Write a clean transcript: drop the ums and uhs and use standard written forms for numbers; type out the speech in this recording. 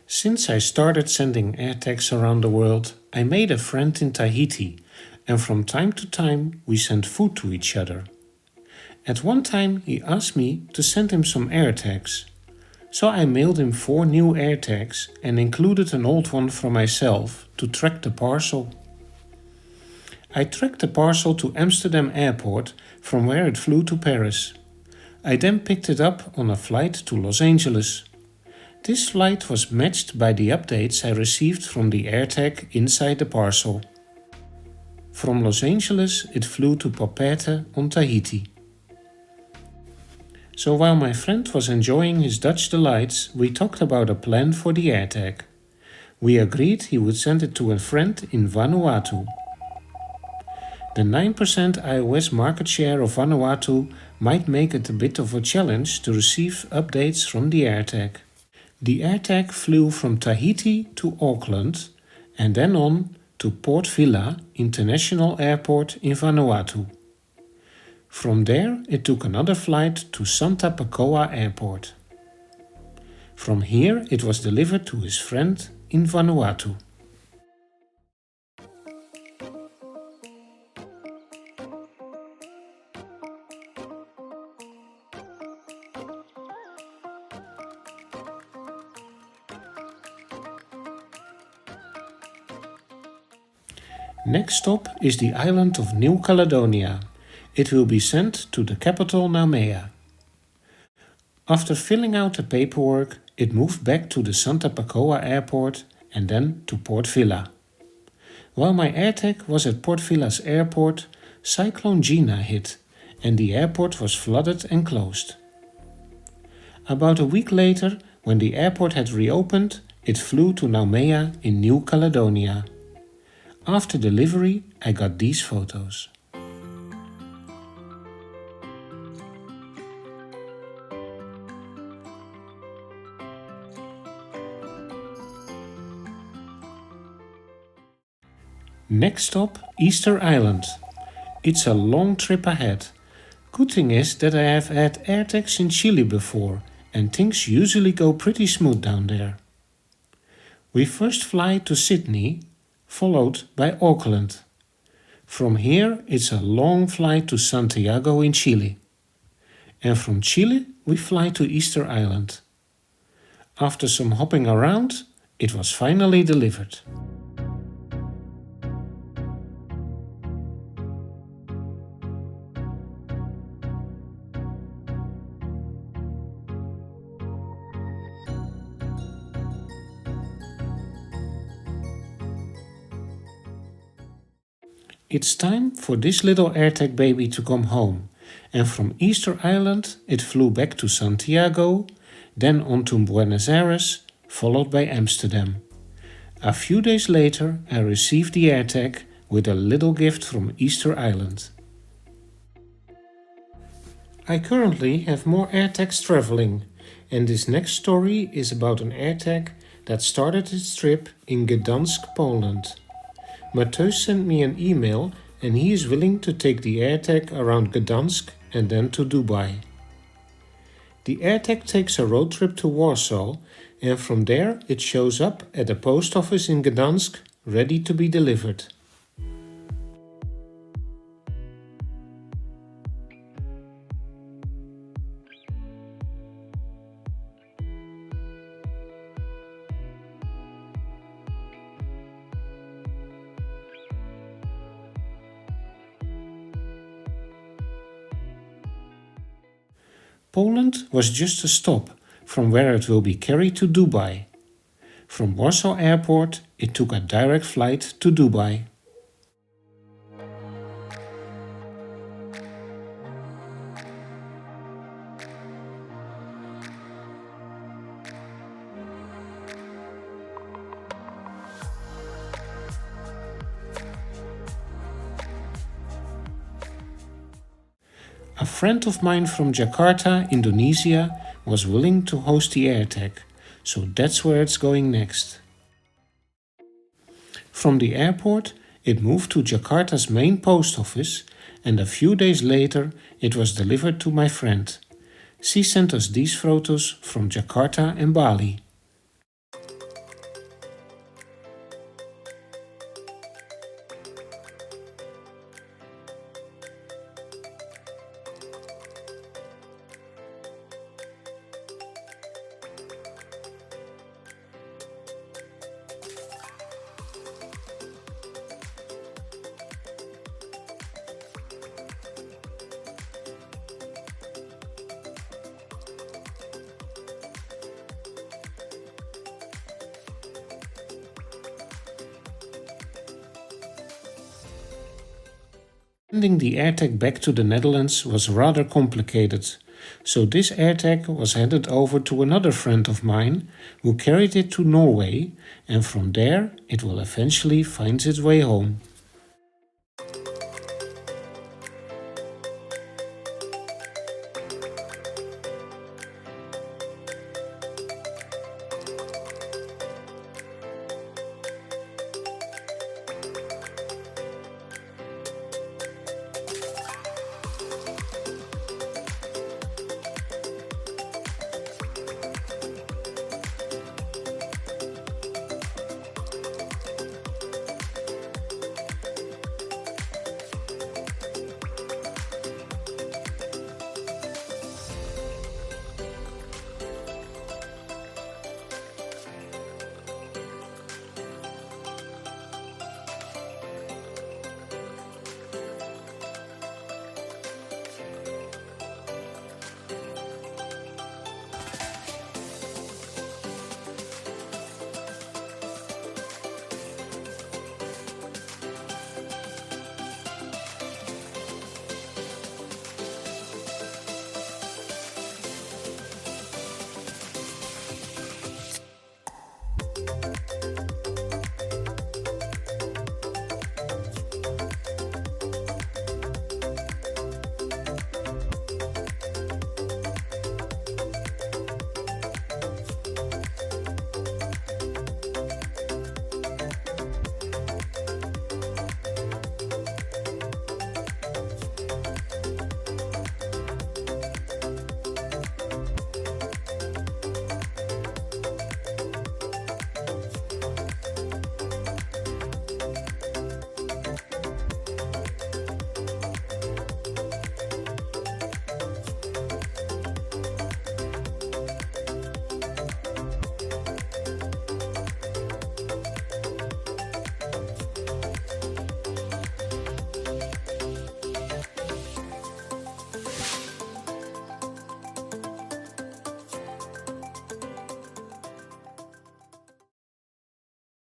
Since I started sending AirTags around the world, I made a friend in Tahiti, and from time to time we sent food to each other. At one time he asked me to send him some AirTags. So I mailed him 4 new AirTags and included an old one from myself to track the parcel. I tracked the parcel to Amsterdam Airport, from where it flew to Paris. I then picked it up on a flight to Los Angeles. This flight was matched by the updates I received from the AirTag inside the parcel. From Los Angeles it flew to Papeete on Tahiti. So while my friend was enjoying his Dutch delights, we talked about a plan for the AirTag. We agreed he would send it to a friend in Vanuatu. The 9% iOS market share of Vanuatu might make it a bit of a challenge to receive updates from the AirTag. The AirTag flew from Tahiti to Auckland and then on to Port Vila International Airport in Vanuatu. From there it took another flight to Santa Pacoa Airport. From here it was delivered to his friend in Vanuatu. Next stop is the island of New Caledonia. It will be sent to the capital Naumea. After filling out the paperwork, it moved back to the Santa Pacoa airport and then to Port Vila. While my AirTag was at Port Vila's airport, Cyclone Gina hit and the airport was flooded and closed. About a week later, when the airport had reopened, it flew to Naumea in New Caledonia. After delivery, I got these photos. Next stop, Easter Island. It's a long trip ahead. Good thing is that I have had AirTags in Chile before and things usually go pretty smooth down there. We first fly to Sydney, followed by Auckland. From here it's a long flight to Santiago in Chile. And from Chile we fly to Easter Island. After some hopping around, it was finally delivered. It's time for this little AirTag baby to come home, and from Easter Island it flew back to Santiago, then on to Buenos Aires, followed by Amsterdam. A few days later I received the AirTag with a little gift from Easter Island. I currently have more AirTags traveling, and this next story is about an AirTag that started its trip in Gdansk, Poland. Matthäus sent me an email and he is willing to take the AirTag around Gdansk and then to Dubai. The AirTag takes a road trip to Warsaw and from there it shows up at a post office in Gdansk ready to be delivered. Poland was just a stop from where it will be carried to Dubai. From Warsaw Airport, it took a direct flight to Dubai. A friend of mine from Jakarta, Indonesia, was willing to host the AirTag, so that's where it's going next. From the airport, it moved to Jakarta's main post office, and a few days later it was delivered to my friend. She sent us these photos from Jakarta and Bali. Sending the AirTag back to the Netherlands was rather complicated, so this AirTag was handed over to another friend of mine who carried it to Norway, and from there it will eventually find its way home.